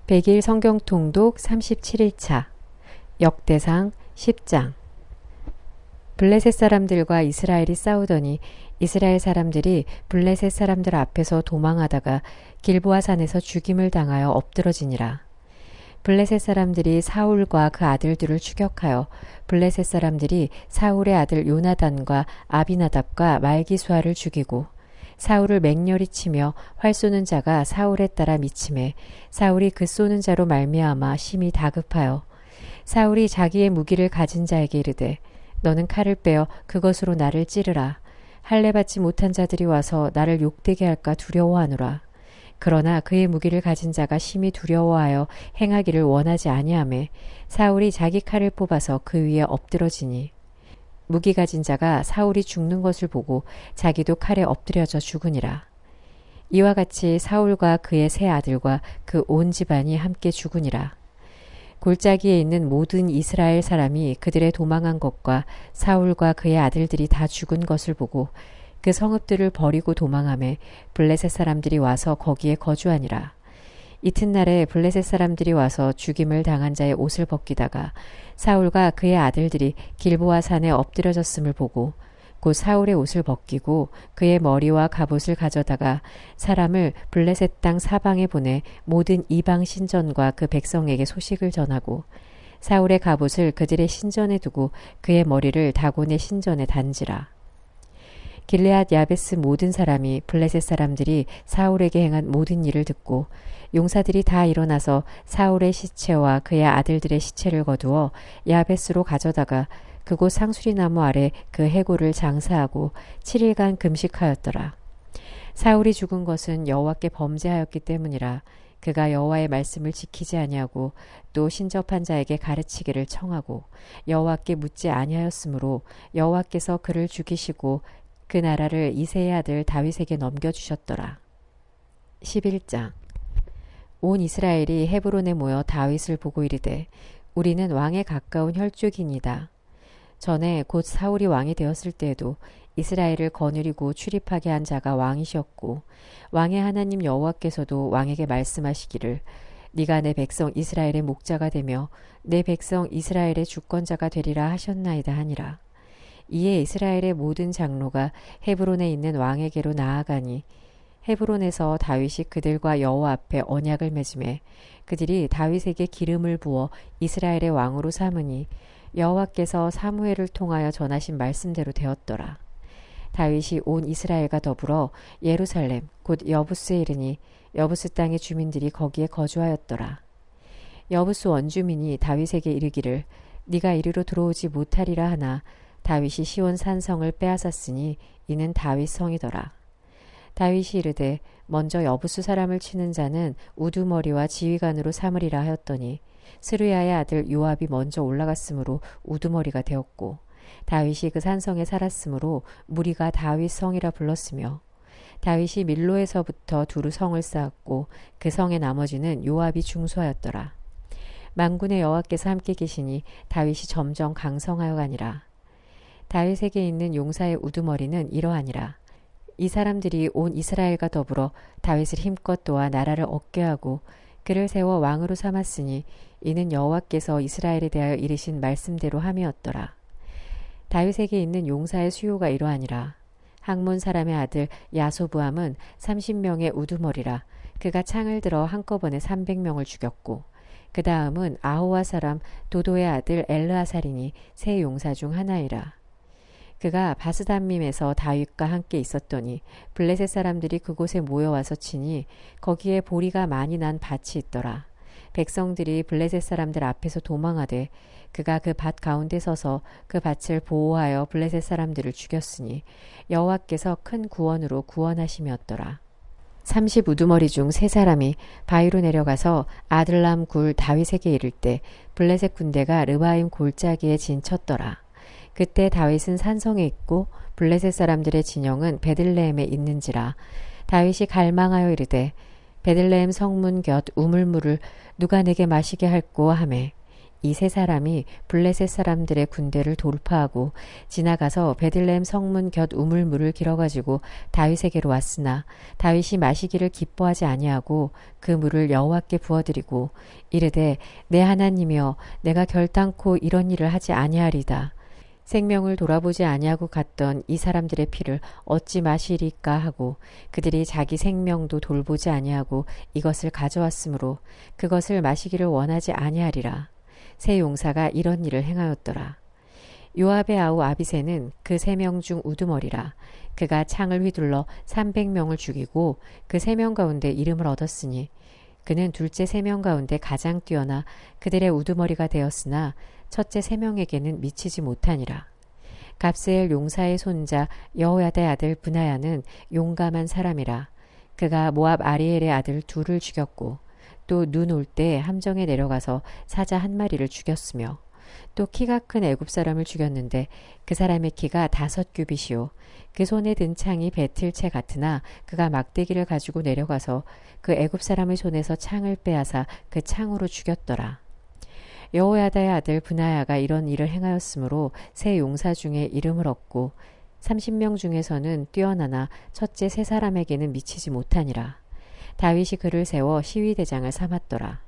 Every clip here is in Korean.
100일 성경 통독 37일차 역대상 10장. 블레셋 사람들과 이스라엘이 싸우더니 이스라엘 사람들이 블레셋 사람들 앞에서 도망하다가 길보아 산에서 죽임을 당하여 엎드러지니라. 블레셋 사람들이 사울과 그 아들들을 추격하여 블레셋 사람들이 사울의 아들 요나단과 아비나답과 말기수아를 죽이고 사울을 맹렬히 치며 활 쏘는 자가 사울에 따라 미침해 사울이 그 쏘는 자로 말미암아 심히 다급하여 사울이 자기의 무기를 가진 자에게 이르되 너는 칼을 빼어 그것으로 나를 찌르라. 할례 받지 못한 자들이 와서 나를 욕되게 할까 두려워하노라. 그러나 그의 무기를 가진 자가 심히 두려워하여 행하기를 원하지 아니하매 사울이 자기 칼을 뽑아서 그 위에 엎드러지니 무기 가진 자가 사울이 죽는 것을 보고 자기도 칼에 엎드려져 죽으니라. 이와 같이 사울과 그의 세 아들과 그 온 집안이 함께 죽으니라. 골짜기에 있는 모든 이스라엘 사람이 그들의 도망한 것과 사울과 그의 아들들이 다 죽은 것을 보고 그 성읍들을 버리고 도망하매 블레셋 사람들이 와서 거기에 거주하니라. 이튿날에 블레셋 사람들이 와서 죽임을 당한 자의 옷을 벗기다가 사울과 그의 아들들이 길보아 산에 엎드려졌음을 보고 곧 사울의 옷을 벗기고 그의 머리와 갑옷을 가져다가 사람을 블레셋 땅 사방에 보내 모든 이방 신전과 그 백성에게 소식을 전하고 사울의 갑옷을 그들의 신전에 두고 그의 머리를 다곤의 신전에 단지라. 길르앗 야베스 모든 사람이 블레셋 사람들이 사울에게 행한 모든 일을 듣고 용사들이 다 일어나서 사울의 시체와 그의 아들들의 시체를 거두어 야베스로 가져다가 그곳 상수리나무 아래 그 해골을 장사하고 7일간 금식하였더라. 사울이 죽은 것은 여호와께 범죄하였기 때문이라. 그가 여호와의 말씀을 지키지 아니하고 또 신접한 자에게 가르치기를 청하고 여호와께 묻지 아니하였으므로 여호와께서 그를 죽이시고 그 나라를 이새의 아들 다윗에게 넘겨주셨더라. 11장. 온 이스라엘이 헤브론에 모여 다윗을 보고 이르되 우리는 왕에 가까운 혈족이니이다. 전에 곧 사울이 왕이 되었을 때에도 이스라엘을 거느리고 출입하게 한 자가 왕이셨고 왕의 하나님 여호와께서도 왕에게 말씀하시기를 네가 내 백성 이스라엘의 목자가 되며 내 백성 이스라엘의 주권자가 되리라 하셨나이다 하니라. 이에 이스라엘의 모든 장로가 헤브론에 있는 왕에게로 나아가니 헤브론에서 다윗이 그들과 여호와 앞에 언약을 맺음에 그들이 다윗에게 기름을 부어 이스라엘의 왕으로 삼으니 여호와께서 사무엘을 통하여 전하신 말씀대로 되었더라. 다윗이 온 이스라엘과 더불어 예루살렘 곧 여부스에 이르니 여부스 땅의 주민들이 거기에 거주하였더라. 여부스 원주민이 다윗에게 이르기를 네가 이리로 들어오지 못하리라 하나 다윗이 시온 산성을 빼앗았으니 이는 다윗 성이더라. 다윗이 이르되 먼저 여부스 사람을 치는 자는 우두머리와 지휘관으로 삼으리라 하였더니 스루야의 아들 요압이 먼저 올라갔으므로 우두머리가 되었고 다윗이 그 산성에 살았으므로 무리가 다윗 성이라 불렀으며 다윗이 밀로에서부터 두루 성을 쌓았고 그 성의 나머지는 요압이 중수하였더라. 만군의 여호와께서 함께 계시니 다윗이 점점 강성하여 가니라. 다윗에게 있는 용사의 우두머리는 이러하니라. 이 사람들이 온 이스라엘과 더불어 다윗을 힘껏 도와 나라를 얻게 하고 그를 세워 왕으로 삼았으니 이는 여호와께서 이스라엘에 대하여 이르신 말씀대로 함이었더라. 다윗에게 있는 용사의 수요가 이러하니라. 학몬 사람의 아들 야소부함은 30명의 우두머리라. 그가 창을 들어 한꺼번에 300명을 죽였고 그 다음은 아호와 사람 도도의 아들 엘르아살이니 세 용사 중 하나이라. 그가 바스담밈에서 다윗과 함께 있었더니 블레셋 사람들이 그곳에 모여와서 치니 거기에 보리가 많이 난 밭이 있더라. 백성들이 블레셋 사람들 앞에서 도망하되 그가 그 밭 가운데 서서 그 밭을 보호하여 블레셋 사람들을 죽였으니 여호와께서 큰 구원으로 구원하심이었더라. 30 우두머리 중 세 사람이 바위로 내려가서 아들람 굴 다윗에게 이를 때 블레셋 군대가 르바임 골짜기에 진쳤더라. 그때 다윗은 산성에 있고 블레셋 사람들의 진영은 베들레헴에 있는지라. 다윗이 갈망하여 이르되 베들레헴 성문 곁 우물물을 누가 내게 마시게 할꼬 하매 이 세 사람이 블레셋 사람들의 군대를 돌파하고 지나가서 베들레헴 성문 곁 우물물을 길어가지고 다윗에게로 왔으나 다윗이 마시기를 기뻐하지 아니하고 그 물을 여호와께 부어드리고 이르되 내 하나님이여 내가 결단코 이런 일을 하지 아니하리다. 생명을 돌아보지 아니하고 갔던 이 사람들의 피를 어찌 마시리까 하고 그들이 자기 생명도 돌보지 아니하고 이것을 가져왔으므로 그것을 마시기를 원하지 아니하리라. 세 용사가 이런 일을 행하였더라. 요압의 아우 아비새는 그 3명 중 우두머리라. 그가 창을 휘둘러 300명을 죽이고 그 3명 가운데 이름을 얻었으니 그는 둘째 3명 가운데 가장 뛰어나 그들의 우두머리가 되었으나 첫째 3명에게는 미치지 못하니라. 갑스엘 용사의 손자 여호야다의 아들 브나야는 용감한 사람이라. 그가 모압 아리엘의 아들 둘을 죽였고 또 눈 올 때 함정에 내려가서 사자 1마리를 죽였으며 또 키가 큰 애굽 사람을 죽였는데 그 사람의 키가 5규빗이요 그 손에 든 창이 배틀채 같으나 그가 막대기를 가지고 내려가서 그 애굽 사람의 손에서 창을 빼앗아 그 창으로 죽였더라. 여호야다의 아들 브나야가 이런 일을 행하였으므로 세 용사 중에 이름을 얻고 30명 중에서는 뛰어나나 첫째 3사람에게는 미치지 못하니라. 다윗이 그를 세워 시위대장을 삼았더라.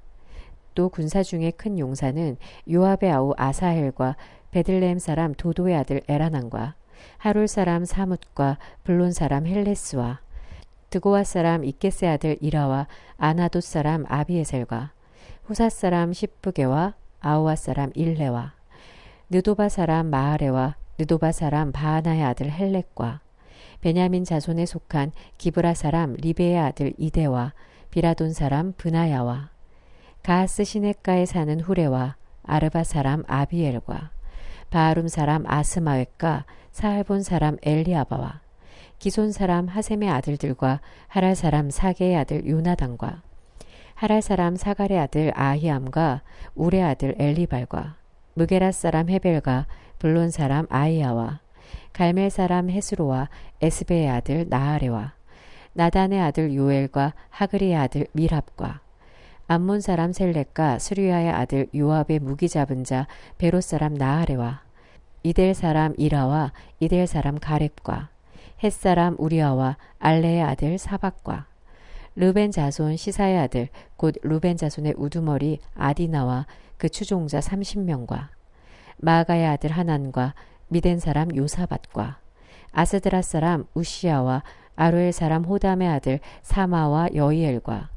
또 군사 중에 큰 용사는 요압의 아우 아사헬과 베들레헴 사람 도도의 아들 에라난과 하룰 사람 사뭇과 블론 사람 헬레스와 드고와 사람 이게스의 아들 이라와 아나돗 사람 아비에셀과 후사 사람 십부게와 아우와 사람 일레와 느도바 사람 마하레와 느도바 사람 바하나의 아들 헬렉과 베냐민 자손에 속한 기브라 사람 리베의 아들 이데와 비라돈 사람 브나야와 가하스 시냇가에 사는 후레와 아르바 사람 아비엘과 바하룸 사람 아스마웻과 사할본 사람 엘리아바와 기손 사람 하셈의 아들들과 하랄 사람 사게의 아들 요나단과 하랄 사람 사갈의 아들 아히암과 울의 아들 엘리발과 무게라 사람 헤벨과 블론 사람 아이야와 갈멜 사람 헤스로와 에스베의 아들 나하레와 나단의 아들 요엘과 하그리의 아들 미랍과 암몬 사람 셀렉과 스류야의 아들 요압의 무기 잡은 자 베롯 사람 나하레와 이델 사람 이라와 이델 사람 가렙과 헷 사람 우리아와 알레의 아들 사박과 르벤 자손 시사의 아들 곧 르벤 자손의 우두머리 아디나와 그 추종자 30명과 마아가의 아들 하난과 미덴 사람 요사밧과 아스드라 사람 우시아와 아루엘 사람 호담의 아들 사마와 여이엘과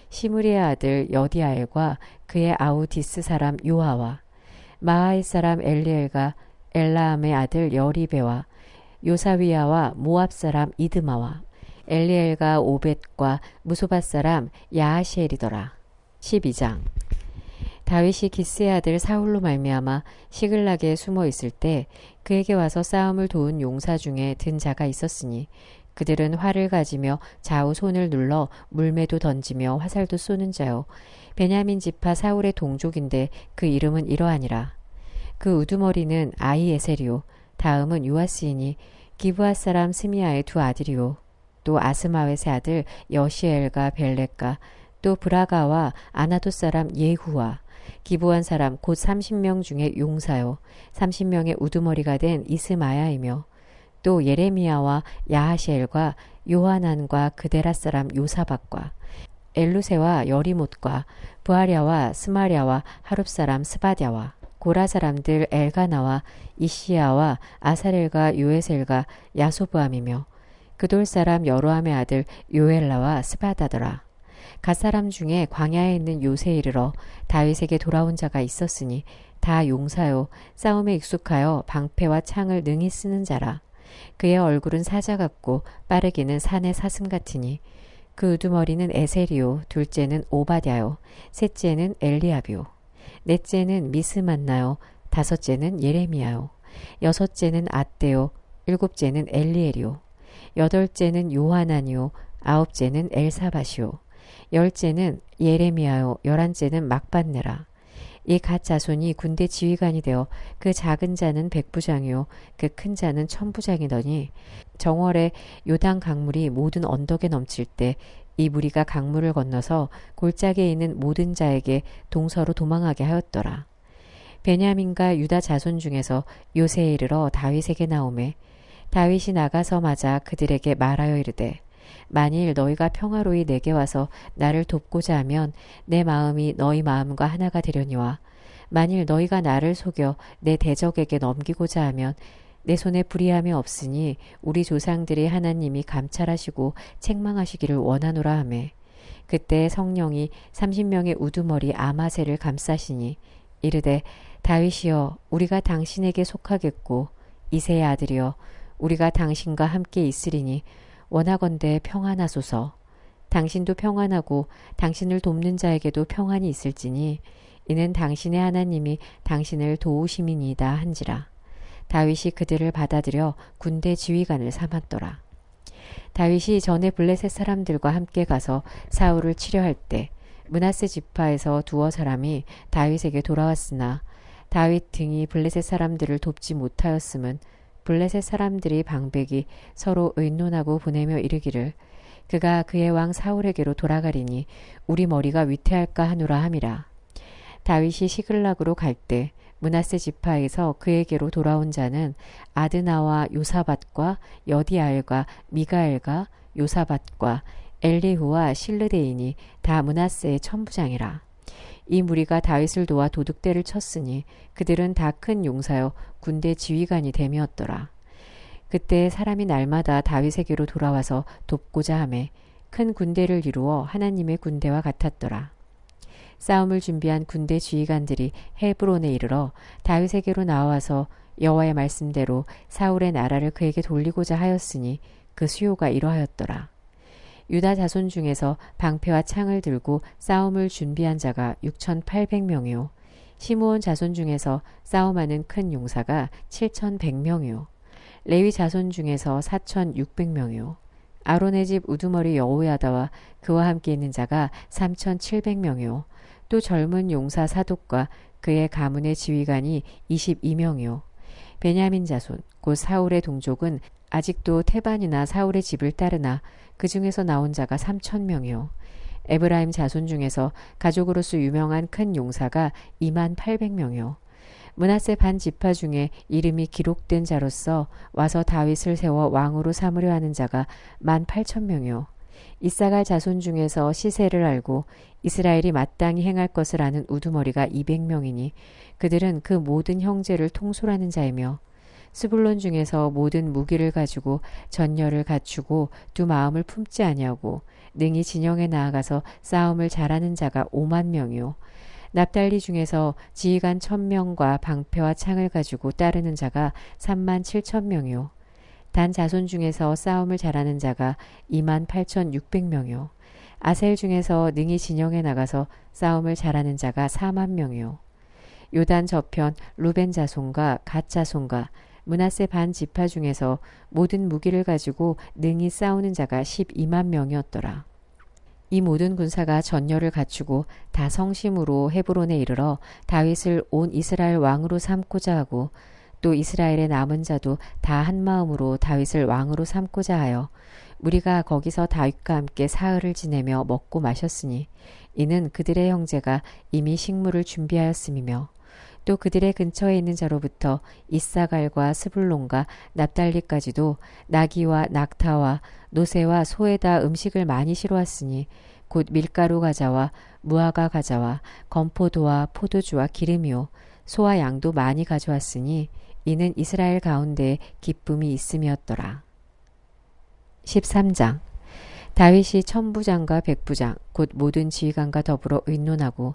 시므리의 아들 여디아엘과 그의 아우 디스 사람 요아와 마하의 사람 엘리엘과 엘라암의 아들 여리베와 요사위야와 모압 사람 이드마와 엘리엘과 오벳과 무소밧 사람 야하시엘이더라. 12장. 다윗이 기스의 아들 사울로 말미암아 시글락에 숨어 있을 때 그에게 와서 싸움을 도운 용사 중에 든 자가 있었으니 그들은 활을 가지며 좌우 손을 눌러 물매도 던지며 화살도 쏘는 자요 베냐민 지파 사울의 동족인데 그 이름은 이러하니라. 그 우두머리는 아히에셀이요 다음은 요아스이니 기브아 사람 스미야의 2 아들이요 또 아스마웻의 아들 여시엘과 벨렉과 또 브라가와 아나돗 사람 예후와 기브한 사람 곧 30명 중에 용사요 30명의 우두머리가 된 이스마야이며 또 예레미야와 야하시엘과 요하난과 그데라 사람 요사박과 엘루세와 여리못과 부하랴와 스마랴와 하룹 사람 스바랴와 고라 사람들 엘가나와 이시야와 아사렐과 요에셀과 야소부함이며 그돌 사람 여로함의 아들 요엘라와 스바다더라. 갓 사람 중에 광야에 있는 요새에 이르러 다윗에게 돌아온 자가 있었으니 다 용사요 싸움에 익숙하여 방패와 창을 능히 쓰는 자라. 그의 얼굴은 사자 같고 빠르기는 산의 사슴 같으니 그 우두머리는 에셀이요 둘째는 오바댜요 셋째는 엘리압이요 넷째는 미스만나요 다섯째는 예레미야요 여섯째는 앗대요 일곱째는 엘리엘이요 여덟째는 요하나니요 아홉째는 엘사밧이요 열째는 예레미야요 11째는 막반네라. 이 갓 자손이 군대 지휘관이 되어 그 작은 자는 백부장이요 그 큰 자는 천부장이더니 정월에 요단 강물이 모든 언덕에 넘칠 때 이 무리가 강물을 건너서 골짜기에 있는 모든 자에게 동서로 도망하게 하였더라. 베냐민과 유다 자손 중에서 요새에 이르러 다윗에게 나오매 다윗이 나가서마자 그들에게 말하여 이르되 만일 너희가 평화로이 내게 와서 나를 돕고자 하면 내 마음이 너희 마음과 하나가 되려니와 만일 너희가 나를 속여 내 대적에게 넘기고자 하면 내 손에 불의함이 없으니 우리 조상들의 하나님이 감찰하시고 책망하시기를 원하노라 하매 그때 성령이 30명의 우두머리 아마새를 감싸시니 이르되 다윗이여 우리가 당신에게 속하겠고 이새의 아들이여 우리가 당신과 함께 있으리니 원하건대 평안하소서. 당신도 평안하고 당신을 돕는 자에게도 평안이 있을지니 이는 당신의 하나님이 당신을 도우심이니이다 한지라. 다윗이 그들을 받아들여 군대 지휘관을 삼았더라. 다윗이 전에 블레셋 사람들과 함께 가서 사울을 치려할 때 므낫세 지파에서 두어 사람이 다윗에게 돌아왔으나 다윗 등이 블레셋 사람들을 돕지 못하였음은 블레셋 사람들이 방백이 서로 의논하고 보내며 이르기를 그가 그의 왕 사울에게로 돌아가리니 우리 머리가 위태할까 하노라 함이라. 다윗이 시글락으로 갈 때 므낫세 지파에서 그에게로 돌아온 자는 아드나와 요사밧과 여디알과 미가엘과 요사밧과 엘리후와 실르데인이 다 므낫세의 천부장이라. 이 무리가 다윗을 도와 도둑대를 쳤으니 그들은 다 큰 용사여 군대 지휘관이 됨이었더라. 그때 사람이 날마다 다윗에게로 돌아와서 돕고자 하매 큰 군대를 이루어 하나님의 군대와 같았더라. 싸움을 준비한 군대 지휘관들이 헤브론에 이르러 다윗에게로 나와서 여호와의 말씀대로 사울의 나라를 그에게 돌리고자 하였으니 그 수요가 이러하였더라. 유다 자손 중에서 방패와 창을 들고 싸움을 준비한 자가 6,800명이요. 시므온 자손 중에서 싸움하는 큰 용사가 7,100명이요. 레위 자손 중에서 4,600명이요. 아론의 집 우두머리 여호야다와 그와 함께 있는 자가 3,700명이요. 또 젊은 용사 사독과 그의 가문의 지휘관이 22명이요. 베냐민 자손 곧 사울의 동족은 아직도 태반이나 사울의 집을 따르나 그 중에서 나온 자가 3,000명이요. 에브라임 자손 중에서 가족으로서 유명한 큰 용사가 28,000명이요. 므낫세 반 지파 중에 이름이 기록된 자로서 와서 다윗을 세워 왕으로 삼으려 하는 자가 18,000명이요. 이사갈 자손 중에서 시세를 알고 이스라엘이 마땅히 행할 것을 아는 우두머리가 200명이니 그들은 그 모든 형제를 통솔하는 자이며 스불론 중에서 모든 무기를 가지고 전열을 갖추고 두 마음을 품지 아니하고 능히 진영에 나아가서 싸움을 잘하는 자가 5만 명이요. 납달리 중에서 지휘관 1,000명과 방패와 창을 가지고 따르는 자가 37,000명이요. 단 자손 중에서 싸움을 잘하는 자가 28,600명이요. 아셀 중에서 능히 진영에 나가서 싸움을 잘하는 자가 4만 명이요. 요단 저편 루벤 자손과 갓 자손과 므낫세 반 지파 중에서 모든 무기를 가지고 능히 싸우는 자가 12만 명이었더라. 이 모든 군사가 전열을 갖추고 다 성심으로 헤브론에 이르러 다윗을 온 이스라엘 왕으로 삼고자 하고 또 이스라엘의 남은 자도 다 한마음으로 다윗을 왕으로 삼고자 하여 우리가 거기서 다윗과 함께 사흘을 지내며 먹고 마셨으니 이는 그들의 형제가 이미 식물을 준비하였음이며 또 그들의 근처에 있는 자로부터 이사갈과 스불론과 납달리까지도 나귀와 낙타와 노새와 소에다 음식을 많이 실어왔으니 곧 밀가루 과자와 무화과 과자와 건포도와 포도주와 기름이요 소와 양도 많이 가져왔으니 이는 이스라엘 가운데 기쁨이 있음이었더라. 13장 다윗이 천부장과 백부장 곧 모든 지휘관과 더불어 의논하고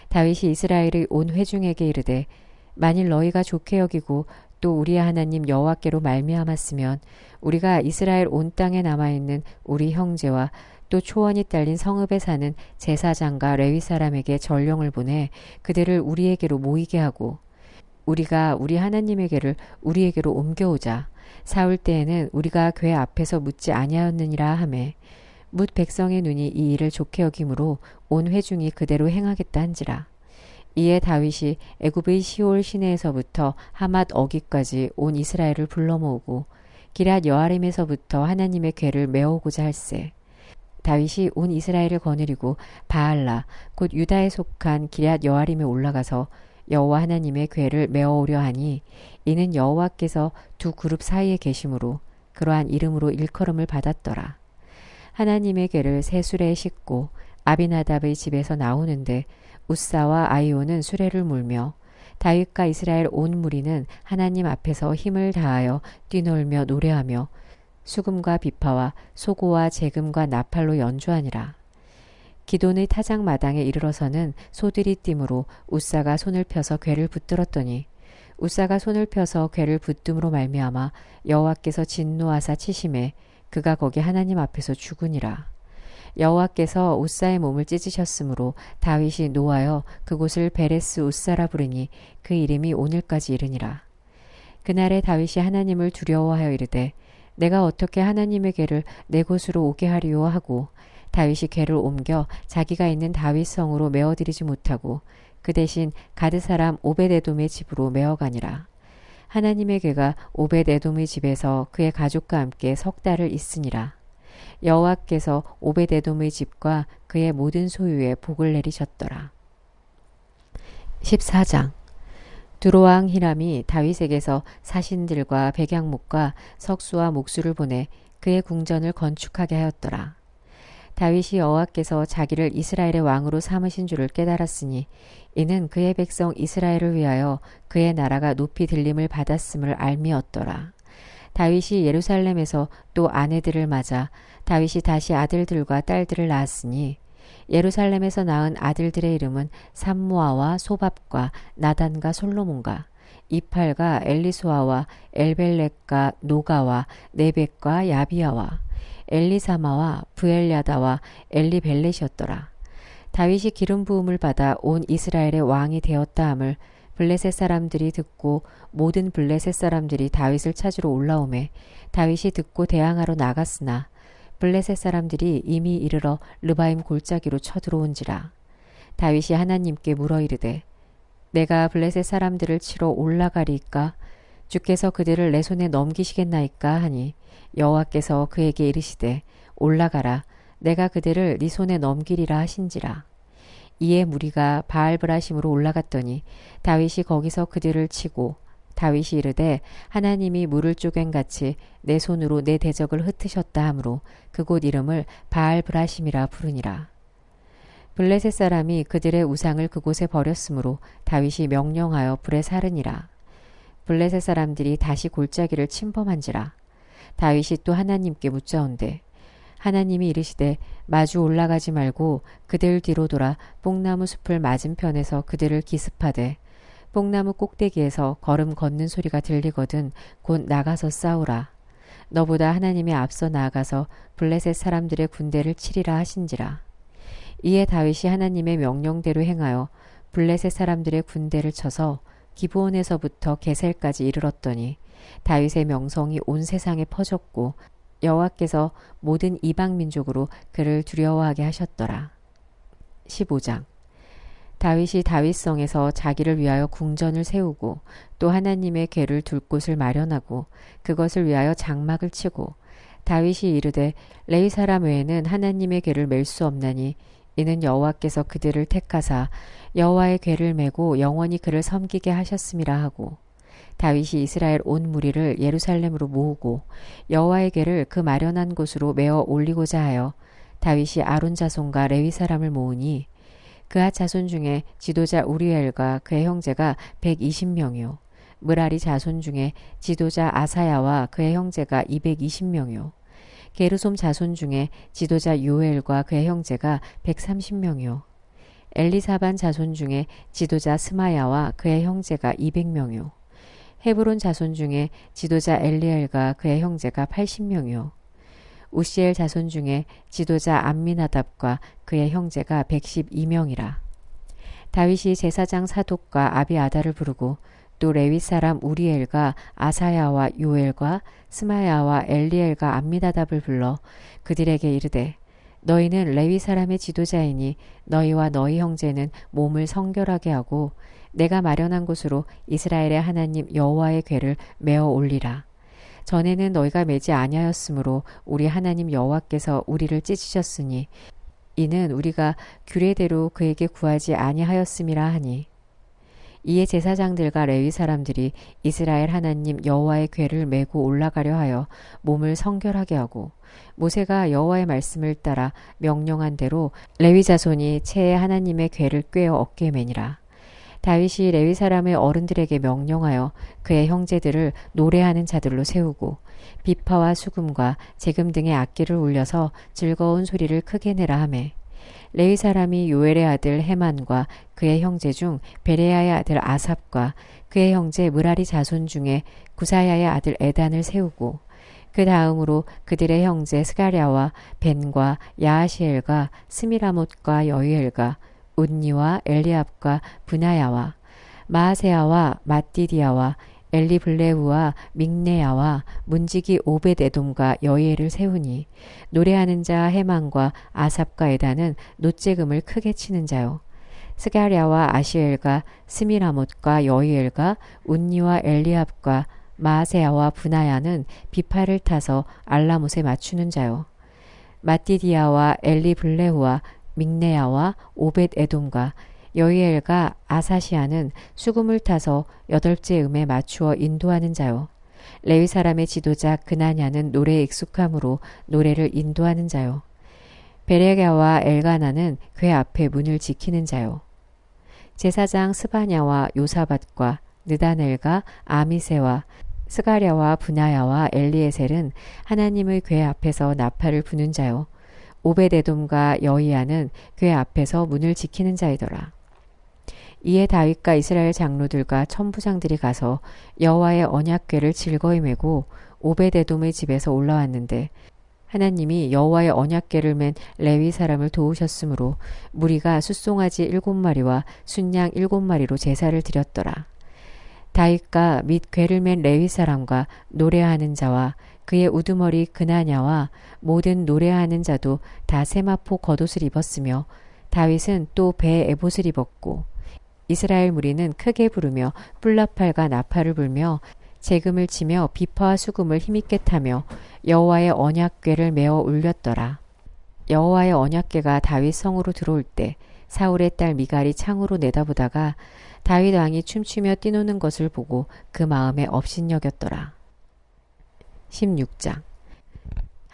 다윗이 이스라엘의 온 회중에게 이르되 만일 너희가 좋게 여기고 또 우리의 하나님 여호와께로 말미암았으면 우리가 이스라엘 온 땅에 남아있는 우리 형제와 또 초원이 딸린 성읍에 사는 제사장과 레위 사람에게 전령을 보내 그들을 우리에게로 모이게 하고 우리가 우리 하나님에게를 우리에게로 옮겨오자. 사울 때에는 우리가 궤 앞에서 묻지 아니하였느니라 하매 뭇 백성의 눈이 이 일을 좋게 여김으로 온 회중이 그대로 행하겠다 한지라. 이에 다윗이 애굽의 시올 시내에서부터 하맛 어기까지 온 이스라엘을 불러 모으고 기럇 여아림에서부터 하나님의 궤를 메어오고자 할세. 다윗이 온 이스라엘을 거느리고 바알라 곧 유다에 속한 기럇 여아림에 올라가서 여호와 하나님의 궤를 메어오려 하니 이는 여호와께서 두 그룹 사이에 계심으로 그러한 이름으로 일컬음을 받았더라. 하나님의 궤를 새 수레에 싣고 아비나답의 집에서 나오는데 우사와 아이오는 수레를 몰며 다윗과 이스라엘 온 무리는 하나님 앞에서 힘을 다하여 뛰놀며 노래하며 수금과 비파와 소고와 재금과 나팔로 연주하니라. 기돈의 타작 마당에 이르러서는 소들이 띠므로 우사가 손을 펴서 궤를 붙들었더니 우사가 손을 펴서 궤를 붙듦으로 말미암아 여호와께서 진노하사 치심에 그가 거기 하나님 앞에서 죽으니라. 여호와께서 우사의 몸을 찢으셨으므로 다윗이 노하여 그곳을 베레스 우사라 부르니 그 이름이 오늘까지 이르니라. 그날에 다윗이 하나님을 두려워하여 이르되 내가 어떻게 하나님의 궤를 내 곳으로 오게 하리요 하고 다윗이 궤를 옮겨 자기가 있는 다윗 성으로 메어들이지 못하고 그 대신 가드 사람 오벳에돔의 집으로 메어가니라. 하나님의 궤가 오벳에돔의 집에서 그의 가족과 함께 석 달을 있으니라. 여호와께서 오벳에돔의 집과 그의 모든 소유에 복을 내리셨더라. 14장 두로왕 히람이 다윗에게서 사신들과 백양목과 석수와 목수를 보내 그의 궁전을 건축하게 하였더라. 다윗이 여호와께서 자기를 이스라엘의 왕으로 삼으신 줄을 깨달았으니 이는 그의 백성 이스라엘을 위하여 그의 나라가 높이 들림을 받았음을 알미었더라. 다윗이 예루살렘에서 또 아내들을 맞아 다윗이 다시 아들들과 딸들을 낳았으니 예루살렘에서 낳은 아들들의 이름은 삼모아와 소밥과 나단과 솔로몬과 이팔과 엘리소아와 엘벨렉과 노가와 네벡과 야비야와 엘리사마와 부엘야다와 엘리벨렛이었더라. 다윗이 기름 부음을 받아 온 이스라엘의 왕이 되었다 함을 블레셋 사람들이 듣고 모든 블레셋 사람들이 다윗을 찾으러 올라오매 다윗이 듣고 대항하러 나갔으나 블레셋 사람들이 이미 이르러 르바임 골짜기로 쳐들어온지라. 다윗이 하나님께 물어 이르되 내가 블레셋 사람들을 치러 올라가리이까 주께서 그들을 내 손에 넘기시겠나이까 하니 여호와께서 그에게 이르시되 올라가라 내가 그들을 네 손에 넘기리라 하신지라. 이에 무리가 바알브라심으로 올라갔더니 다윗이 거기서 그들을 치고 다윗이 이르되 하나님이 물을 쪼갠같이 내 손으로 내 대적을 흩으셨다 하므로 그곳 이름을 바알브라심이라 부르니라. 블레셋 사람이 그들의 우상을 그곳에 버렸으므로 다윗이 명령하여 불에 사르니라. 블레셋 사람들이 다시 골짜기를 침범한지라. 다윗이 또 하나님께 묻자온대 하나님이 이르시되 마주 올라가지 말고 그들 뒤로 돌아 뽕나무 숲을 맞은편에서 그들을 기습하되 뽕나무 꼭대기에서 걸음 걷는 소리가 들리거든 곧 나가서 싸우라. 너보다 하나님이 앞서 나아가서 블레셋 사람들의 군대를 치리라 하신지라. 이에 다윗이 하나님의 명령대로 행하여 블레셋 사람들의 군대를 쳐서 기브온에서부터 게셀까지 이르렀더니 다윗의 명성이 온 세상에 퍼졌고 여호와께서 모든 이방 민족으로 그를 두려워하게 하셨더라. 15장 다윗이 다윗성에서 자기를 위하여 궁전을 세우고 또 하나님의 궤를 둘 곳을 마련하고 그것을 위하여 장막을 치고 다윗이 이르되 레위 사람 외에는 하나님의 궤를 맬 수 없나니 이는 여호와께서 그들을 택하사 여호와의 궤를 메고 영원히 그를 섬기게 하셨음이라 하고 다윗이 이스라엘 온 무리를 예루살렘으로 모으고 여호와의 궤를 그 마련한 곳으로 메어 올리고자 하여 다윗이 아론 자손과 레위 사람을 모으니 그앗 자손 중에 지도자 우리엘과 그의 형제가 120명이요 므라리 자손 중에 지도자 아사야와 그의 형제가 220명이요 게르솜 자손 중에 지도자 요엘과 그의 형제가 130명이요 엘리사반 자손 중에 지도자 스마야와 그의 형제가 200명이요 헤브론 자손 중에 지도자 엘리엘과 그의 형제가 80명이요 우시엘 자손 중에 지도자 암미나답과 그의 형제가 112명이라. 다윗이 제사장 사독과 아비아다를 부르고 또 레위 사람 우리엘과 아사야와 요엘과 스마야와 엘리엘과 암미나답을 불러 그들에게 이르되 너희는 레위 사람의 지도자이니 너희와 너희 형제는 몸을 성결하게 하고 내가 마련한 곳으로 이스라엘의 하나님 여호와의 궤를 메어 올리라. 전에는 너희가 매지 아니하였으므로 우리 하나님 여호와께서 우리를 찢으셨으니 이는 우리가 규례대로 그에게 구하지 아니하였음이라 하니 이에 제사장들과 레위 사람들이 이스라엘 하나님 여호와의 궤를 메고 올라가려 하여 몸을 성결하게 하고 모세가 여호와의 말씀을 따라 명령한 대로 레위 자손이 채에 하나님의 궤를 꿰어 어깨에 매니라. 다윗이 레위 사람의 어른들에게 명령하여 그의 형제들을 노래하는 자들로 세우고 비파와 수금과 재금 등의 악기를 울려서 즐거운 소리를 크게 내라 하매 레위 사람이 요엘의 아들 헤만과 그의 형제 중 베레야의 아들 아삽과 그의 형제 므라리 자손 중에 구사야의 아들 에단을 세우고 그 다음으로 그들의 형제 스가랴와 벤과 야하시엘과 스미라못과 여이엘과 운니와 엘리압과 브나야와 마아세야와 마띠디아와 엘리블레우와 믹네야와 문지기 오벳에돔과 여이엘을 세우니 노래하는 자 헤만과 아삽과 에단은 노재금을 크게 치는 자요. 스가랴와 아시엘과 스미라못과 여이엘과 운니와 엘리압과 마아세야와 브나야는 비파를 타서 알라못에 맞추는 자요. 마띠디아와 엘리블레우와 믹네야와 오벳에돔과 여이엘과 아사시아는 수금을 타서 여덟째 음에 맞추어 인도하는 자요. 레위 사람의 지도자 그나냐는 노래에 익숙함으로 노래를 인도하는 자요. 베레가와 엘가나는 궤 앞에 문을 지키는 자요. 제사장 스바냐와 요사밧과 느다넬과 아미세와 스가랴와 브나야와 엘리에셀은 하나님의 궤 앞에서 나팔을 부는 자요. 오벳에돔과 여이야는 궤 앞에서 문을 지키는 자이더라. 이에 다윗과 이스라엘 장로들과 천부장들이 가서 여호와의 언약궤를 즐거이 메고 오벳에돔의 집에서 올라왔는데 하나님이 여호와의 언약궤를 맨 레위 사람을 도우셨으므로 무리가 숫송아지 7마리와 순양 7마리로 제사를 드렸더라. 다윗과 및 궤를 맨 레위 사람과 노래하는 자와 그의 우두머리 그나냐와 모든 노래하는 자도 다 세마포 겉옷을 입었으며 다윗은 또 배에 에봇을 입었고 이스라엘 무리는 크게 부르며 뿔나팔과 나팔을 불며 재금을 치며 비파와 수금을 힘있게 타며 여호와의 언약궤를 메어 울렸더라. 여호와의 언약궤가 다윗 성으로 들어올 때 사울의 딸 미갈이 창으로 내다보다가 다윗 왕이 춤추며 뛰노는 것을 보고 그 마음에 업신여겼더라. 16장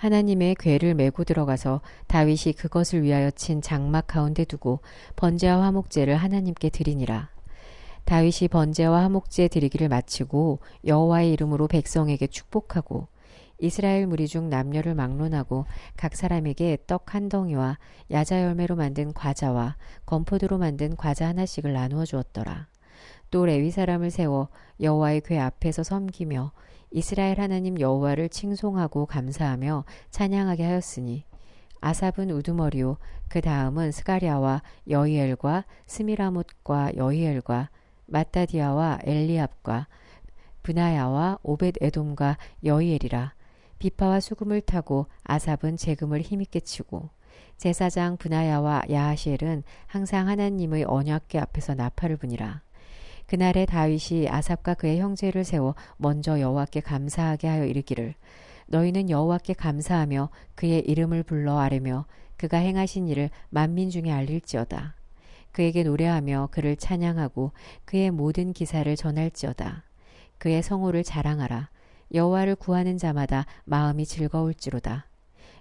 하나님의 궤를 메고 들어가서 다윗이 그것을 위하여 친 장막 가운데 두고 번제와 화목제를 하나님께 드리니라. 다윗이 번제와 화목제 드리기를 마치고 여호와의 이름으로 백성에게 축복하고 이스라엘 무리 중 남녀를 막론하고 각 사람에게 떡 한 덩이와 야자 열매로 만든 과자와 건포도로 만든 과자 하나씩을 나누어 주었더라. 또 레위 사람을 세워 여호와의 궤 앞에서 섬기며 이스라엘 하나님 여호와를 칭송하고 감사하며 찬양하게 하였으니 아삽은 우두머리요 그 다음은 스가랴와 여이엘과 스미라못과 여이엘과 마따디아와 엘리압과 브나야와 오벳에돔과 여이엘이라. 비파와 수금을 타고 아삽은 재금을 힘있게 치고 제사장 브나야와 야하시엘은 항상 하나님의 언약궤 앞에서 나팔을 부니라. 그날에 다윗이 아삽과 그의 형제를 세워 먼저 여호와께 감사하게 하여 이르기를 너희는 여호와께 감사하며 그의 이름을 불러 아뢰며 그가 행하신 일을 만민 중에 알릴지어다. 그에게 노래하며 그를 찬양하고 그의 모든 기사를 전할지어다. 그의 성호를 자랑하라. 여호와를 구하는 자마다 마음이 즐거울지로다.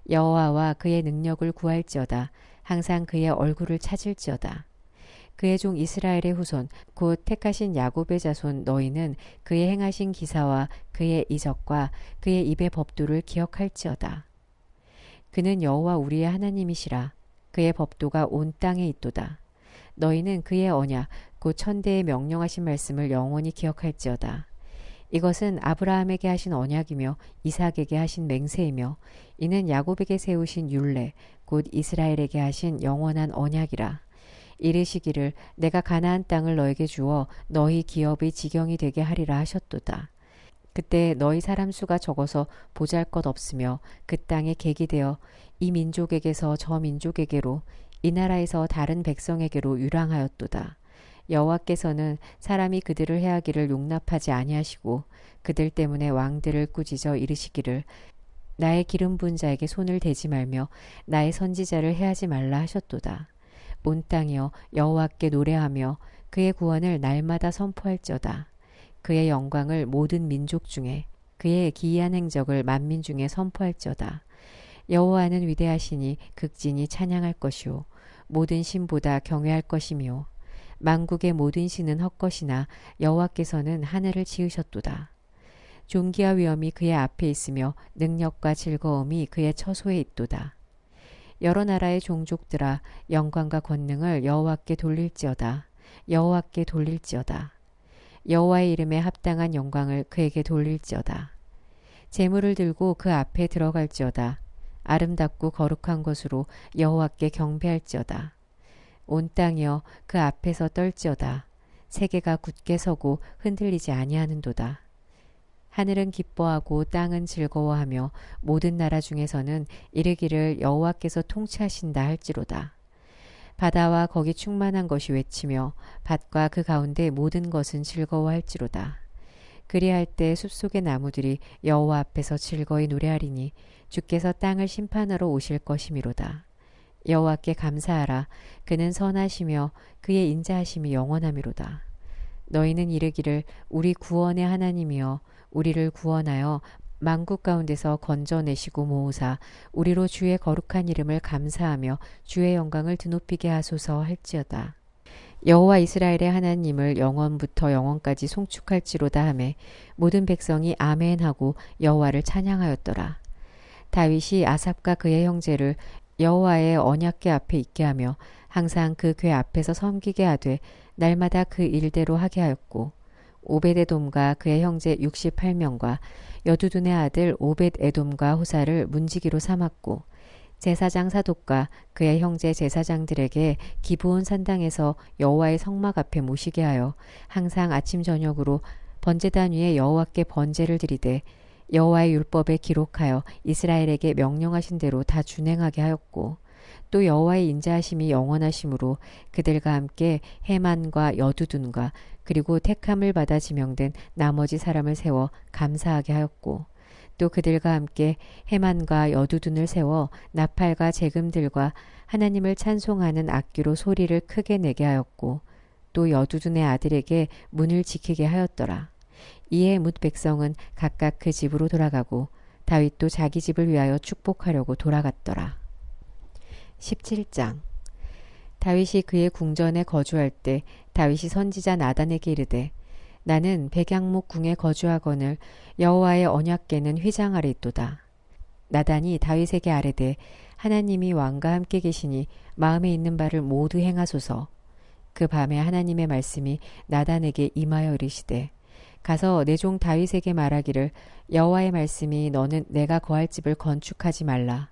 여호와와 그의 능력을 구할지어다. 항상 그의 얼굴을 찾을지어다. 그의 종 이스라엘의 후손 곧 택하신 야곱의 자손 너희는 그의 행하신 기사와 그의 이적과 그의 입의 법도를 기억할지어다. 그는 여호와 우리의 하나님이시라. 그의 법도가 온 땅에 있도다. 너희는 그의 언약 곧 천대에 명령하신 말씀을 영원히 기억할지어다. 이것은 아브라함에게 하신 언약이며 이삭에게 하신 맹세이며 이는 야곱에게 세우신 율례 곧 이스라엘에게 하신 영원한 언약이라. 이르시기를 내가 가나안 땅을 너에게 주어 너희 기업의 지경이 되게 하리라 하셨도다. 그때 너희 사람 수가 적어서 보잘것없으며 그 땅에 객이 되어 이 민족에게서 저 민족에게로 이 나라에서 다른 백성에게로 유랑하였도다. 여호와께서는 사람이 그들을 해하기를 용납하지 아니하시고 그들 때문에 왕들을 꾸짖어 이르시기를 나의 기름 부은 자에게 손을 대지 말며 나의 선지자를 해하지 말라 하셨도다. 온 땅이여 여호와께 노래하며 그의 구원을 날마다 선포할지어다. 그의 영광을 모든 민족 중에, 그의 기이한 행적을 만민 중에 선포할지어다. 여호와는 위대하시니 극진히 찬양할 것이요 모든 신보다 경외할 것이며 만국의 모든 신은 헛것이나 여호와께서는 하늘을 지으셨도다. 존귀와 위엄이 그의 앞에 있으며 능력과 즐거움이 그의 처소에 있도다. 여러 나라의 종족들아 영광과 권능을 여호와께 돌릴지어다. 여호와께 돌릴지어다. 여호와의 이름에 합당한 영광을 그에게 돌릴지어다. 제물을 들고 그 앞에 들어갈지어다. 아름답고 거룩한 것으로 여호와께 경배할지어다. 온 땅이여 그 앞에서 떨지어다. 세계가 굳게 서고 흔들리지 아니하는도다. 하늘은 기뻐하고 땅은 즐거워하며 모든 나라 중에서는 이르기를 여호와께서 통치하신다 할지로다. 바다와 거기 충만한 것이 외치며 밭과 그 가운데 모든 것은 즐거워할지로다. 그리할 때 숲속의 나무들이 여호와 앞에서 즐거이 노래하리니 주께서 땅을 심판하러 오실 것이미로다. 여호와께 감사하라. 그는 선하시며 그의 인자하심이 영원하미로다. 너희는 이르기를 우리 구원의 하나님이여 우리를 구원하여 만국 가운데서 건져내시고 모으사 우리로 주의 거룩한 이름을 감사하며 주의 영광을 드높이게 하소서 할지어다. 여호와 이스라엘의 하나님을 영원부터 영원까지 송축할지로다 하매 모든 백성이 아멘하고 여호와를 찬양하였더라. 다윗이 아삽과 그의 형제를 여호와의 언약궤 앞에 있게 하며 항상 그 궤 앞에서 섬기게 하되 날마다 그 일대로 하게 하였고 오벳에돔과 그의 형제 68명과 여두둔의 아들 오벳에돔과 호사를 문지기로 삼았고 제사장 사독과 그의 형제 제사장들에게 기브온 산당에서 여호와의 성막 앞에 모시게 하여 항상 아침 저녁으로 번제단 위에 여호와께 번제를 드리되 여호와의 율법에 기록하여 이스라엘에게 명령하신 대로 다 준행하게 하였고 또 여호와의 인자하심이 영원하심으로 그들과 함께 헤만과 여두둔과 그리고 택함을 받아 지명된 나머지 사람을 세워 감사하게 하였고 또 그들과 함께 헤만과 여두둔을 세워 나팔과 재금들과 하나님을 찬송하는 악기로 소리를 크게 내게 하였고 또 여두둔의 아들에게 문을 지키게 하였더라. 이에 뭇 백성은 각각 그 집으로 돌아가고 다윗도 자기 집을 위하여 축복하려고 돌아갔더라. 17장 다윗이 그의 궁전에 거주할 때 다윗이 선지자 나단에게 이르되 나는 백양목 궁에 거주하거늘 여호와의 언약궤는 휘장 아래 있도다. 나단이 다윗에게 아뢰되 하나님이 왕과 함께 계시니 마음에 있는 바를 모두 행하소서. 그 밤에 하나님의 말씀이 나단에게 임하여 이르시되 가서 내 종 다윗에게 말하기를 여호와의 말씀이 너는 내가 거할 집을 건축하지 말라.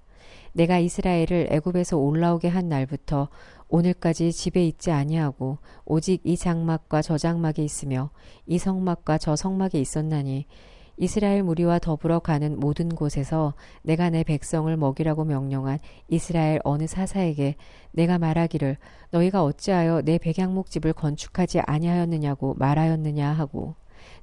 내가 이스라엘을 애굽에서 올라오게 한 날부터 오늘까지 집에 있지 아니하고 오직 이 장막과 저 장막에 있으며 이 성막과 저 성막에 있었나니 이스라엘 무리와 더불어 가는 모든 곳에서 내가 내 백성을 먹이라고 명령한 이스라엘 어느 사사에게 내가 말하기를 너희가 어찌하여 내 백양목집을 건축하지 아니하였느냐고 말하였느냐 하고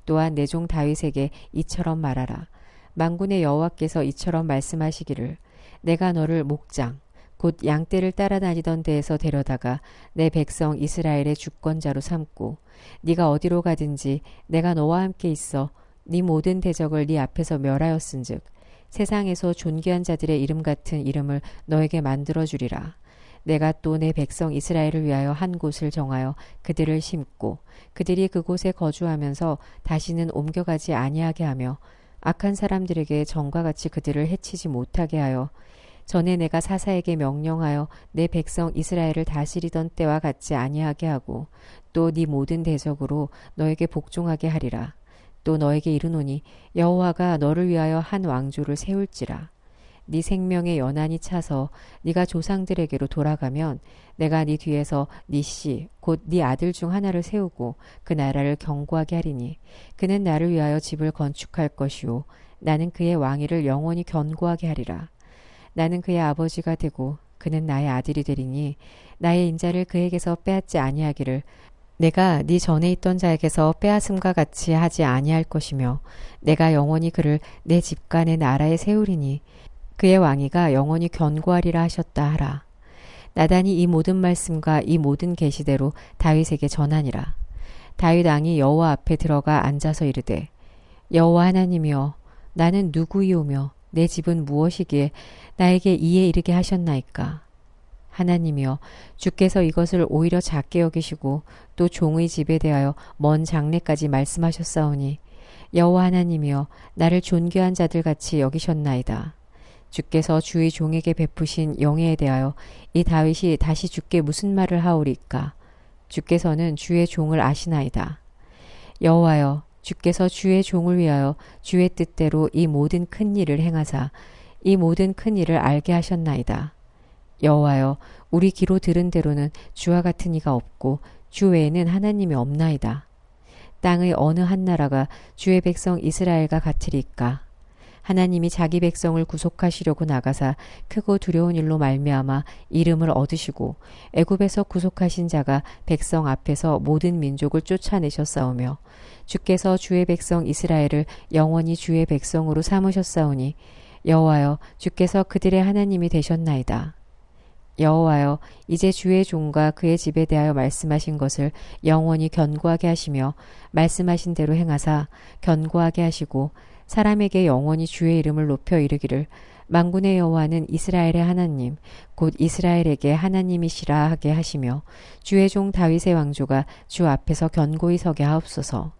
또한 내 종 다윗에게 이처럼 말하라. 만군의 여호와께서 이처럼 말씀하시기를 내가 너를 목장 곧 양떼를 따라 다니던 데에서 데려다가 내 백성 이스라엘의 주권자로 삼고 네가 어디로 가든지 내가 너와 함께 있어 네 모든 대적을 네 앞에서 멸하였은즉 세상에서 존귀한 자들의 이름 같은 이름을 너에게 만들어주리라. 내가 또 내 백성 이스라엘을 위하여 한 곳을 정하여 그들을 심고 그들이 그곳에 거주하면서 다시는 옮겨가지 아니하게 하며 악한 사람들에게 전과 같이 그들을 해치지 못하게 하여 전에 내가 사사에게 명령하여 내 백성 이스라엘을 다스리던 때와 같지 아니하게 하고 또 네 모든 대적으로 너에게 복종하게 하리라. 또 너에게 이르노니 여호와가 너를 위하여 한 왕조를 세울지라. 네 생명의 연한이 차서 네가 조상들에게로 돌아가면 내가 네 뒤에서 네 씨 곧 네 아들 중 하나를 세우고 그 나라를 견고하게 하리니 그는 나를 위하여 집을 건축할 것이요 나는 그의 왕위를 영원히 견고하게 하리라. 나는 그의 아버지가 되고 그는 나의 아들이 되리니 나의 인자를 그에게서 빼앗지 아니하기를 내가 네 전에 있던 자에게서 빼앗음과 같이 하지 아니할 것이며 내가 영원히 그를 내 집과 내 나라에 세우리니 그의 왕위가 영원히 견고하리라 하셨다 하라. 나단이 이 모든 말씀과 이 모든 계시대로 다윗에게 전하니라. 다윗 왕이 여호와 앞에 들어가 앉아서 이르되 여호와 하나님이여 나는 누구이오며 내 집은 무엇이기에 나에게 이에 이르게 하셨나이까. 하나님이여 주께서 이것을 오히려 작게 여기시고 또 종의 집에 대하여 먼 장래까지 말씀하셨사오니 여호와 하나님이여 나를 존귀한 자들 같이 여기셨나이다. 주께서 주의 종에게 베푸신 영예에 대하여 이 다윗이 다시 주께 무슨 말을 하오리까. 주께서는 주의 종을 아시나이다. 여호와여 주께서 주의 종을 위하여 주의 뜻대로 이 모든 큰 일을 행하사 이 모든 큰 일을 알게 하셨나이다. 여호와여 우리 귀로 들은 대로는 주와 같은 이가 없고 주 외에는 하나님이 없나이다. 땅의 어느 한 나라가 주의 백성 이스라엘과 같으리까. 하나님이 자기 백성을 구속하시려고 나가사 크고 두려운 일로 말미암아 이름을 얻으시고 애굽에서 구속하신 자가 백성 앞에서 모든 민족을 쫓아내셨사오며 주께서 주의 백성 이스라엘을 영원히 주의 백성으로 삼으셨사오니 여호와여 주께서 그들의 하나님이 되셨나이다. 여호와여 이제 주의 종과 그의 집에 대하여 말씀하신 것을 영원히 견고하게 하시며 말씀하신 대로 행하사 견고하게 하시고 사람에게 영원히 주의 이름을 높여 이르기를 만군의 여호와는 이스라엘의 하나님 곧 이스라엘에게 하나님이시라 하게 하시며 주의 종 다윗의 왕조가 주 앞에서 견고히 서게 하옵소서.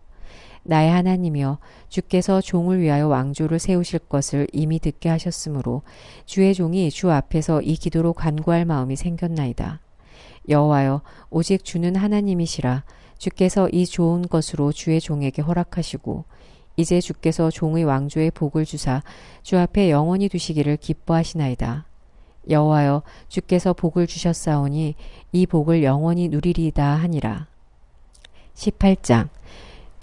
나의 하나님이여 주께서 종을 위하여 왕조를 세우실 것을 이미 듣게 하셨으므로 주의 종이 주 앞에서 이 기도로 간구할 마음이 생겼나이다. 여호와여 오직 주는 하나님이시라. 주께서 이 좋은 것으로 주의 종에게 허락하시고 이제 주께서 종의 왕조에 복을 주사 주 앞에 영원히 두시기를 기뻐하시나이다. 여호와여 주께서 복을 주셨사오니 이 복을 영원히 누리리이다 하니라. 18장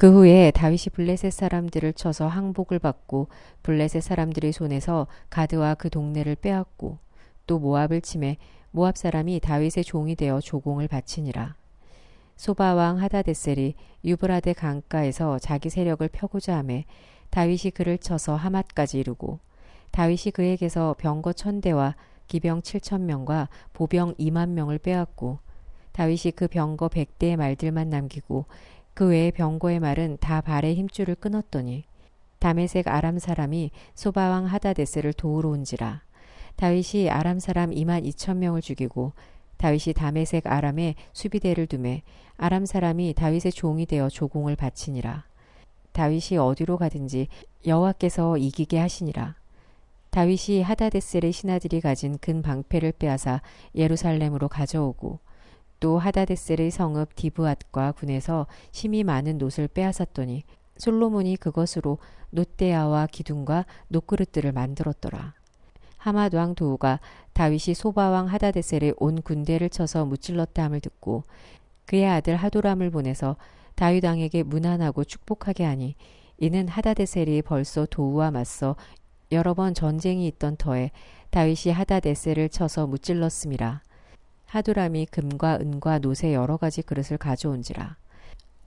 그 후에 다윗이 블레셋 사람들을 쳐서 항복을 받고 블레셋 사람들의 손에서 가드와 그 동네를 빼앗고 또 모압을 치매 모압 사람이 다윗의 종이 되어 조공을 바치니라. 소바 왕 하다데셀이 유브라데 강가에서 자기 세력을 펴고자 하매 다윗이 그를 쳐서 하맛까지 이르고 다윗이 그에게서 병거 1000대와 기병 7000명과 보병 20000명을 빼앗고 다윗이 그 병거 100대의 말들만 남기고 그 외의 병거의 말은 다 발의 힘줄을 끊었더니 다메섹 아람 사람이 소바왕 하다데스를 도우러 온지라. 다윗이 아람 사람 22000명을 죽이고 다윗이 다메섹 아람에 수비대를 두매 아람 사람이 다윗의 종이 되어 조공을 바치니라. 다윗이 어디로 가든지 여호와께서 이기게 하시니라. 다윗이 하다데셀의 신하들이 가진 근 방패를 빼앗아 예루살렘으로 가져오고 또 하다데셀의 성읍 디브앗과 군에서 심히 많은 놋을 빼앗았더니 솔로몬이 그것으로 놋대야와 기둥과 놋그릇들을 만들었더라. 하맛 왕 도우가 다윗이 소바왕 하다데셀의 온 군대를 쳐서 무찔렀다 함을 듣고 그의 아들 하도람을 보내서 다윗 왕에게 문안하고 축복하게 하니 이는 하다데셀이 벌써 도우와 맞서 여러 번 전쟁이 있던 터에 다윗이 하다데셀을 쳐서 무찔렀음이라. 하도람이 금과 은과 놋의 여러 가지 그릇을 가져온지라.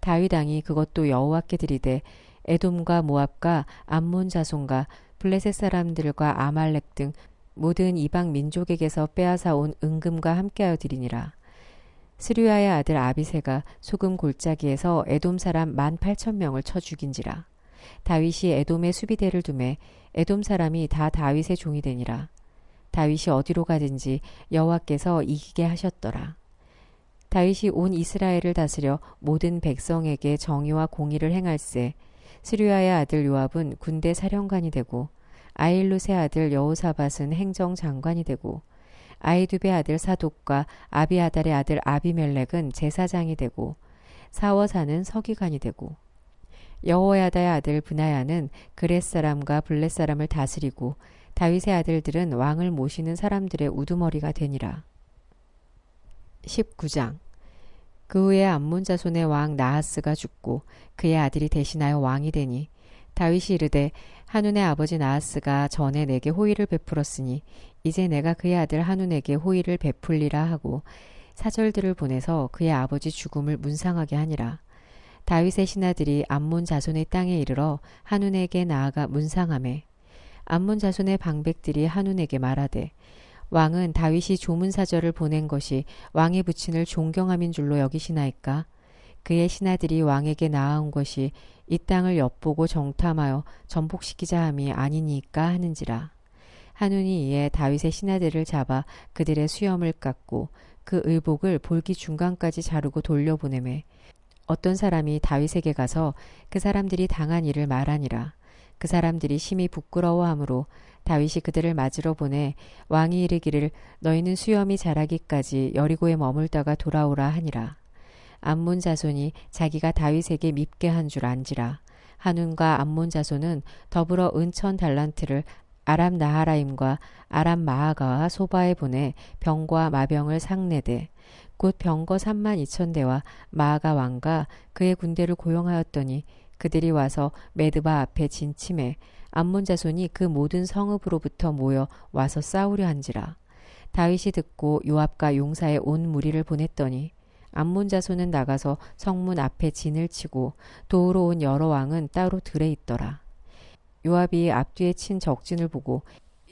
다윗 왕이 그것도 여호와께 드리되 에돔과 모압과 암몬 자손과 블레셋 사람들과 아말렉 등 모든 이방 민족에게서 빼앗아 온 은금과 함께하여 드리니라. 스류야의 아들 아비새가 소금 골짜기에서 에돔 사람 18,000명을 쳐 죽인지라. 다윗이 에돔의 수비대를 두매 에돔 사람이 다 다윗의 종이 되니라. 다윗이 어디로 가든지 여호와께서 이기게 하셨더라. 다윗이 온 이스라엘을 다스려 모든 백성에게 정의와 공의를 행할세 스류야의 아들 요압은 군대 사령관이 되고 아일룻의 아들 여호사밧은 행정장관이 되고 아이두베의 아들 사독과 아비아달의 아들 아비멜렉은 제사장이 되고 사워사는 서기관이 되고 여호야다의 아들 브나야는 그렛 사람과 블렛 사람을 다스리고 다윗의 아들들은 왕을 모시는 사람들의 우두머리가 되니라. 19장 그 후에 암몬 자손의 왕 나하스가 죽고 그의 아들이 대신하여 왕이 되니 다윗이 이르되 한운의 아버지 나하스가 전에 내게 호의를 베풀었으니 이제 내가 그의 아들 한운에게 호의를 베풀리라 하고 사절들을 보내서 그의 아버지 죽음을 문상하게 하니라. 다윗의 신하들이 암몬 자손의 땅에 이르러 한운에게 나아가 문상하매 암몬 자손의 방백들이 한운에게 말하되 왕은 다윗이 조문사절을 보낸 것이 왕의 부친을 존경함인 줄로 여기시나이까? 그의 신하들이 왕에게 나아온 것이 이 땅을 엿보고 정탐하여 전복시키자 함이 아니니까 하는지라. 한운이 이에 다윗의 신하들을 잡아 그들의 수염을 깎고 그 의복을 볼기 중간까지 자르고 돌려보내매 어떤 사람이 다윗에게 가서 그 사람들이 당한 일을 말하니라. 그 사람들이 심히 부끄러워하므로 다윗이 그들을 맞으러 보내 왕이 이르기를 너희는 수염이 자라기까지 여리고에 머물다가 돌아오라 하니라. 암몬 자손이 자기가 다윗에게 밉게 한 줄 안지라. 한운과 암몬 자손은 더불어 은천 달란트를 아람 나하라임과 아람 마아가와 소바에 보내 병과 마병을 상내되 곧 병거 3만 2천 대와 마아가 왕과 그의 군대를 고용하였더니 그들이 와서 메드바 앞에 진침해 암몬 자손이 그 모든 성읍으로부터 모여 와서 싸우려 한지라. 다윗이 듣고 요압과 용사의 온 무리를 보냈더니 암몬 자손은 나가서 성문 앞에 진을 치고 도우러 온 여러 왕은 따로 들에 있더라. 요압이 앞뒤에 친 적진을 보고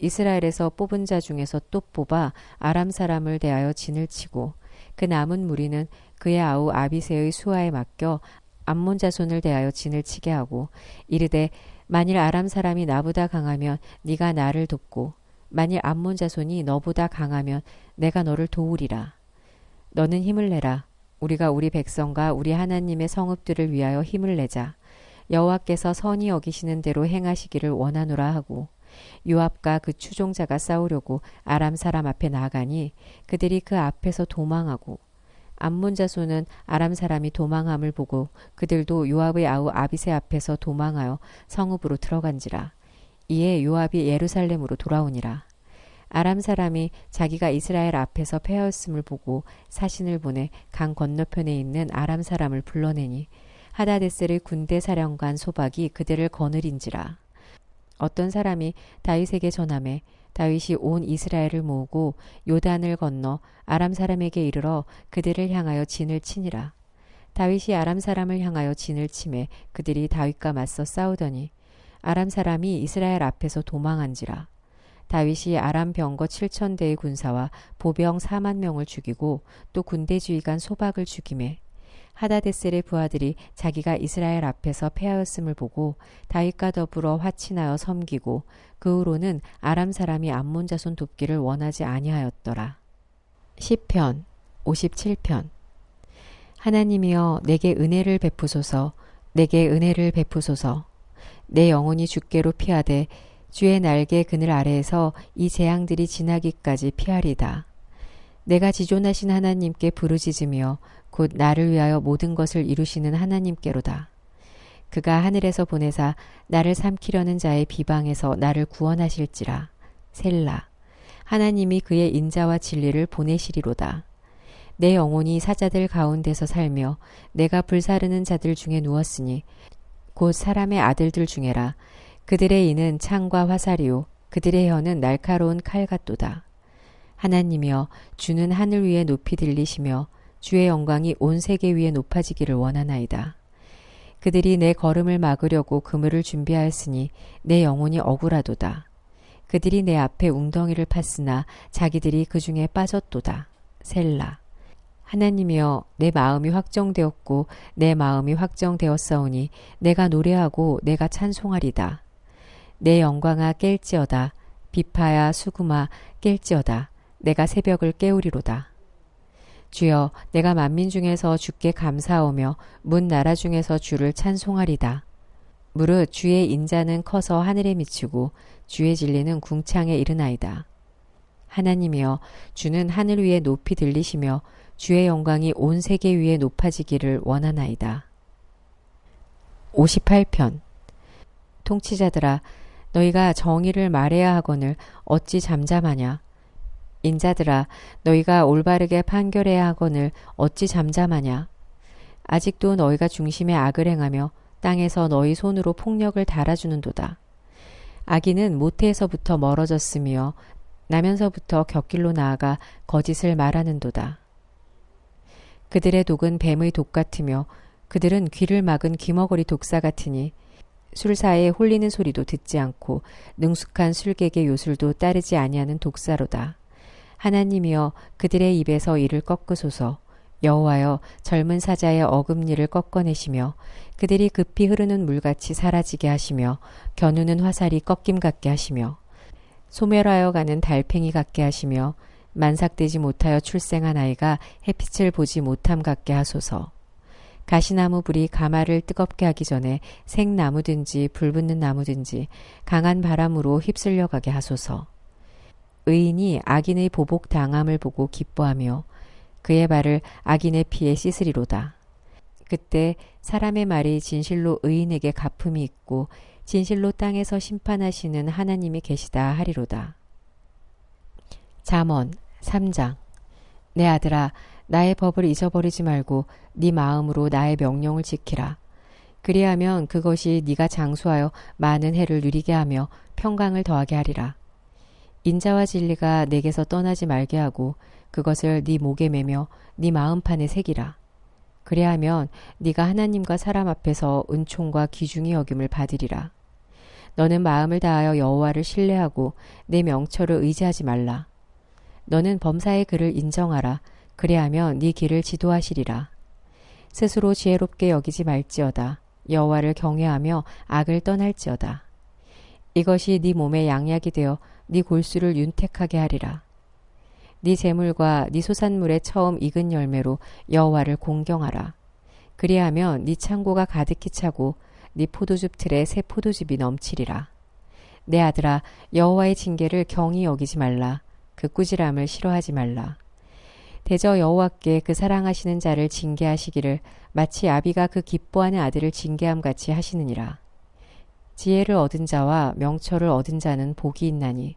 이스라엘에서 뽑은 자 중에서 또 뽑아 아람 사람을 대하여 진을 치고 그 남은 무리는 그의 아우 아비새의 수하에 맡겨 암몬 자손을 대하여 진을 치게 하고 이르되 만일 아람 사람이 나보다 강하면 네가 나를 돕고 만일 암몬 자손이 너보다 강하면 내가 너를 도우리라. 너는 힘을 내라. 우리가 우리 백성과 우리 하나님의 성읍들을 위하여 힘을 내자. 여호와께서 선히 여기시는 대로 행하시기를 원하노라 하고 요압과 그 추종자가 싸우려고 아람 사람 앞에 나가니 그들이 그 앞에서 도망하고 암몬 자손은 아람 사람이 도망함을 보고 그들도 요압의 아우 아비새 앞에서 도망하여 성읍으로 들어간지라. 이에 요압이 예루살렘으로 돌아오니라. 아람 사람이 자기가 이스라엘 앞에서 패하였음을 보고 사신을 보내 강 건너편에 있는 아람 사람을 불러내니 하다데셀의 군대 사령관 소박이 그들을 거느린지라. 어떤 사람이 다윗에게 전하매 다윗이 온 이스라엘을 모으고 요단을 건너 아람 사람에게 이르러 그들을 향하여 진을 치니라. 다윗이 아람 사람을 향하여 진을 치매 그들이 다윗과 맞서 싸우더니 아람 사람이 이스라엘 앞에서 도망한지라. 다윗이 아람 병거 7천 대의 군사와 보병 4만 명을 죽이고 또 군대 지휘관 소박을 죽이매 하다데셀의 부하들이 자기가 이스라엘 앞에서 패하였음을 보고 다윗과 더불어 화친하여 섬기고 그 후로는 아람 사람이 암몬 자손 돕기를 원하지 아니하였더라. 시편 57편. 하나님이여 내게 은혜를 베푸소서. 내게 은혜를 베푸소서. 내 영혼이 주께로 피하되 주의 날개 그늘 아래에서 이 재앙들이 지나기까지 피하리다. 내가 지존하신 하나님께 부르짖으며 곧 나를 위하여 모든 것을 이루시는 하나님께로다. 그가 하늘에서 보내사 나를 삼키려는 자의 비방에서 나를 구원하실지라. 셀라. 하나님이 그의 인자와 진리를 보내시리로다. 내 영혼이 사자들 가운데서 살며 내가 불사르는 자들 중에 누웠으니 곧 사람의 아들들 중에라. 그들의 이는 창과 화살이요 그들의 혀는 날카로운 칼 같도다. 하나님이여 주는 하늘 위에 높이 들리시며 주의 영광이 온 세계 위에 높아지기를 원하나이다. 그들이 내 걸음을 막으려고 그물을 준비하였으니 내 영혼이 억울하도다. 그들이 내 앞에 웅덩이를 팠으나 자기들이 그 중에 빠졌도다. 셀라. 하나님이여 내 마음이 확정되었고 내 마음이 확정되었사오니 내가 노래하고 내가 찬송하리다. 내 영광아 깰지어다. 비파야 수구마 깰지어다. 내가 새벽을 깨우리로다. 주여 내가 만민 중에서 주께 감사하오며 문 나라 중에서 주를 찬송하리다. 무릇 주의 인자는 커서 하늘에 미치고 주의 진리는 궁창에 이르나이다. 하나님이여 주는 하늘 위에 높이 들리시며 주의 영광이 온 세계 위에 높아지기를 원하나이다. 58편. 통치자들아 너희가 정의를 말해야 하거늘 어찌 잠잠하냐. 인자들아 너희가 올바르게 판결해야 하거늘 어찌 잠잠하냐. 아직도 너희가 중심에 악을 행하며 땅에서 너희 손으로 폭력을 달아주는도다. 악인은 모태에서부터 멀어졌으며 나면서부터 곁길로 나아가 거짓을 말하는도다. 그들의 독은 뱀의 독 같으며 그들은 귀를 막은 귀머거리 독사 같으니 술사에 홀리는 소리도 듣지 않고 능숙한 술객의 요술도 따르지 아니하는 독사로다. 하나님이여 그들의 입에서 이를 꺾으소서. 여호와여 젊은 사자의 어금니를 꺾어내시며 그들이 급히 흐르는 물같이 사라지게 하시며 겨누는 화살이 꺾임 같게 하시며 소멸하여 가는 달팽이 같게 하시며 만삭되지 못하여 출생한 아이가 햇빛을 보지 못함 같게 하소서. 가시나무 불이 가마를 뜨겁게 하기 전에 생나무든지 불붙는 나무든지 강한 바람으로 휩쓸려 가게 하소서. 의인이 악인의 보복 당함을 보고 기뻐하며 그의 발을 악인의 피에 씻으리로다. 그때 사람의 말이 진실로 의인에게 갚음이 있고 진실로 땅에서 심판하시는 하나님이 계시다 하리로다. 잠언 3장. 내 아들아 나의 법을 잊어버리지 말고 네 마음으로 나의 명령을 지키라. 그리하면 그것이 네가 장수하여 많은 해를 누리게 하며 평강을 더하게 하리라. 인자와 진리가 내게서 떠나지 말게 하고 그것을 네 목에 매며 네 마음판에 새기라. 그리하면 네가 하나님과 사람 앞에서 은총과 귀중히 여김을 받으리라. 너는 마음을 다하여 여호와를 신뢰하고 내 명철을 의지하지 말라. 너는 범사의 그를 인정하라. 그리하면 네 길을 지도하시리라. 스스로 지혜롭게 여기지 말지어다. 여호와를 경외하며 악을 떠날지어다. 이것이 네 몸의 양약이 되어 네 골수를 윤택하게 하리라. 네 재물과 네 소산물의 처음 익은 열매로 여호와를 공경하라. 그리하면 네 창고가 가득히 차고 네 포도즙 틀에 새 포도즙이 넘치리라. 내 아들아 여호와의 징계를 경히 여기지 말라. 그 꾸지람을 싫어하지 말라. 대저 여호와께 그 사랑하시는 자를 징계하시기를 마치 아비가 그 기뻐하는 아들을 징계함 같이 하시느니라. 지혜를 얻은 자와 명철을 얻은 자는 복이 있나니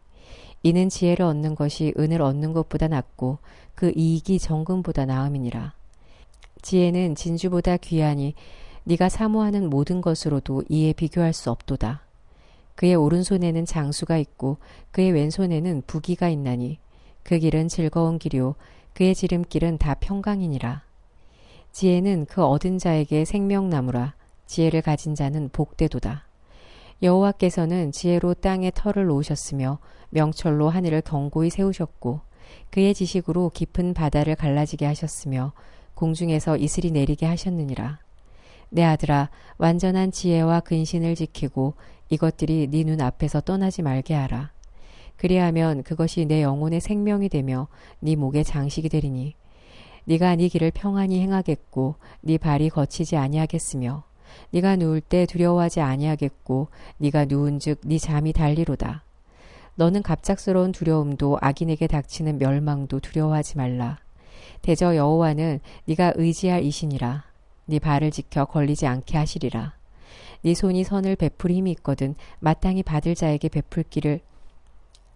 이는 지혜를 얻는 것이 은을 얻는 것보다 낫고 그 이익이 정금보다 나음이니라. 지혜는 진주보다 귀하니 네가 사모하는 모든 것으로도 이에 비교할 수 없도다. 그의 오른손에는 장수가 있고 그의 왼손에는 부귀가 있나니 그 길은 즐거운 길이요 그의 지름길은 다 평강이니라. 지혜는 그 얻은 자에게 생명나무라. 지혜를 가진 자는 복되도다. 여호와께서는 지혜로 땅에 터를 놓으셨으며 명철로 하늘을 견고히 세우셨고 그의 지식으로 깊은 바다를 갈라지게 하셨으며 공중에서 이슬이 내리게 하셨느니라. 내 아들아 완전한 지혜와 근신을 지키고 이것들이 네 눈 앞에서 떠나지 말게 하라. 그리하면 그것이 내 영혼의 생명이 되며 네 목의 장식이 되리니 네가 네 길을 평안히 행하겠고 네 발이 거치지 아니하겠으며 네가 누울 때 두려워하지 아니하겠고 네가 누운즉 네 잠이 달리로다. 너는 갑작스러운 두려움도 악인에게 닥치는 멸망도 두려워하지 말라. 대저 여호와는 네가 의지할 이시니라. 네 발을 지켜 걸리지 않게 하시리라. 네 손이 선을 베풀 힘이 있거든 마땅히 받을 자에게 베풀기를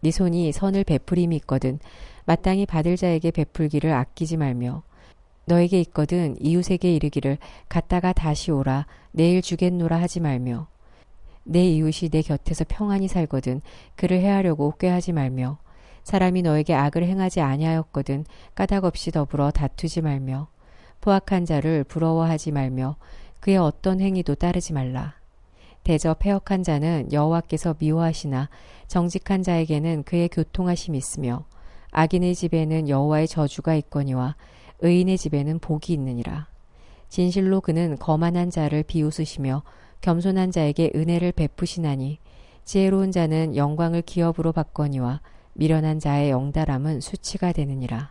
네 손이 선을 베풀 힘이 있거든 마땅히 받을 자에게 베풀기를 아끼지 말며 너에게 있거든 이웃에게 이르기를 갔다가 다시 오라 내일 주겠노라 하지 말며 내 이웃이 내 곁에서 평안히 살거든 그를 해하려고 꾀하지 말며 사람이 너에게 악을 행하지 아니하였거든 까닭없이 더불어 다투지 말며 포악한 자를 부러워하지 말며 그의 어떤 행위도 따르지 말라. 대저 패역한 자는 여호와께서 미워하시나 정직한 자에게는 그의 교통하심이 있으며 악인의 집에는 여호와의 저주가 있거니와 의인의 집에는 복이 있느니라. 진실로 그는 거만한 자를 비웃으시며 겸손한 자에게 은혜를 베푸시나니 지혜로운 자는 영광을 기업으로 받거니와 미련한 자의 영달함은 수치가 되느니라.